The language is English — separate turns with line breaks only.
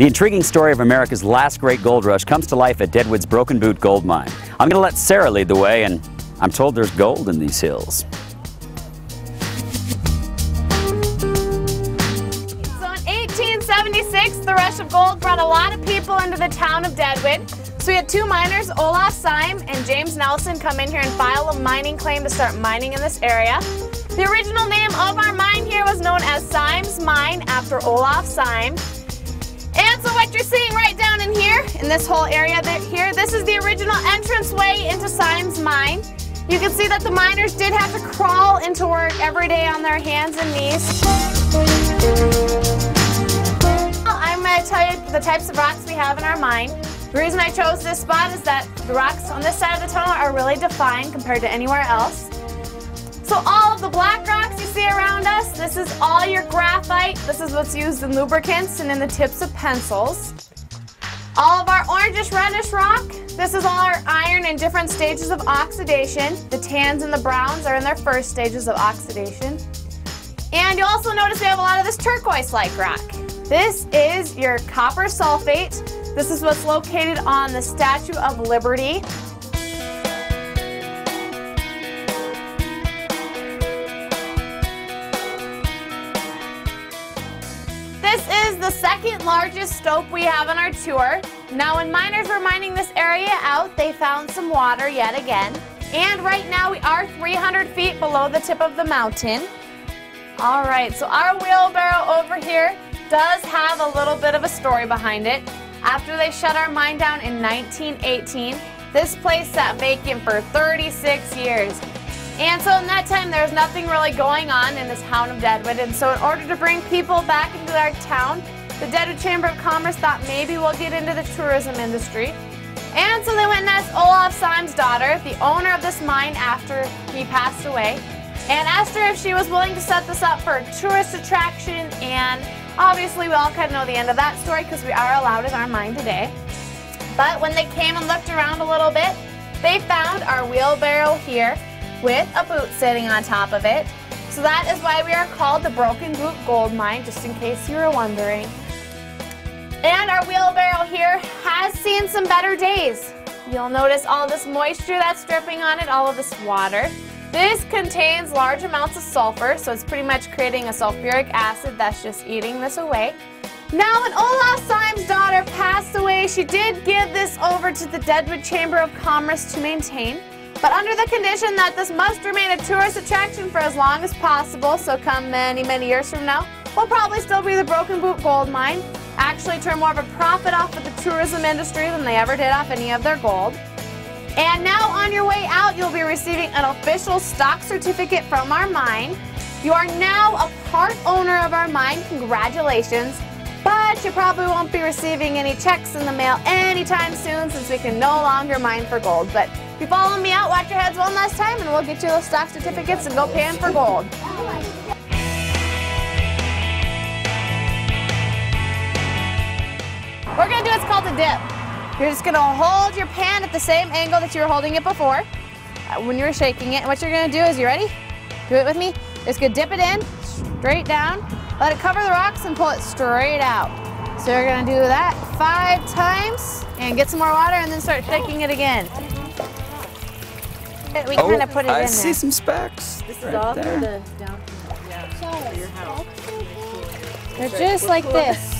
The intriguing story of America's last great gold rush comes to life at Deadwood's Broken Boot Gold Mine. I'm going to let Sarah lead the way, and I'm told there's gold in these hills.
So in 1876, the rush of gold brought a lot of people into the town of Deadwood. So we had two miners, Olaf Syme and James Nelson, come in here and file a mining claim to start mining in this area. The original name of our mine here was known as Syme's Mine after Olaf Syme. And so what you're seeing right down in here, in this whole area here, this is the original entranceway into Syme's Mine. You can see that the miners did have to crawl into work every day on their hands and knees. I'm going to tell you the types of rocks we have in our mine. The reason I chose this spot is that the rocks on this side of the tunnel are really defined compared to anywhere else. So all of the black rocks you see around us, this is all your graphite. This is what's used in lubricants and in the tips of pencils. All of our orangish reddish rock, this is all our iron in different stages of oxidation. The tans and the browns are in their first stages of oxidation. And you'll also notice we have a lot of this turquoise-like rock. This is your copper sulfate. This is what's located on the Statue of Liberty. This is the second largest stope we have on our tour. Now when miners were mining this area out, they found some water yet again. And right now we are 300 feet below the tip of the mountain. All right, so our wheelbarrow over here does have a little bit of a story behind it. After they shut our mine down in 1918, this place sat vacant for 36 years. And so in that time, there was nothing really going on in this town of Deadwood. And so in order to bring people back into our town, the Deadwood Chamber of Commerce thought maybe we'll get into the tourism industry. And so they went and asked Olaf Syme's daughter, the owner of this mine after he passed away, and asked her if she was willing to set this up for a tourist attraction. And obviously we all kind of know the end of that story because we are allowed in our mine today. But when they came and looked around a little bit, they found our wheelbarrow here with a boot sitting on top of it. So that is why we are called the Broken Boot Gold Mine, just in case you were wondering. And our wheelbarrow here has seen some better days. You'll notice all this moisture that's dripping on it, all of this water. This contains large amounts of sulfur, so it's pretty much creating a sulfuric acid that's just eating this away. Now, when Olaf Syme's daughter passed away, she did give this over to the Deadwood Chamber of Commerce to maintain, but under the condition that this must remain a tourist attraction for as long as possible. So come many, many years from now, we'll probably still be the Broken Boot Gold Mine, actually turn more of a profit off of the tourism industry than they ever did off any of their gold. And now on your way out, you'll be receiving an official stock certificate from our mine. You are now a part owner of our mine. Congratulations. But you probably won't be receiving any checks in the mail anytime soon since we can no longer mine for gold. But if you follow me out, watch your heads one last time and we'll get you those stock certificates and go pan for gold. We're going to do what's called a dip. You're just going to hold your pan at the same angle that you were holding it before when you were shaking it. And what you're going to do is, you ready? Do it with me. Just going to dip it in, straight down, let it cover the rocks and pull it straight out. So you're going to do that 5 times and get some more water and then start shaking it again. We kind of put it in there.
I see some specks.
This
right
is all
there.
for the down for your house.
They're just like this.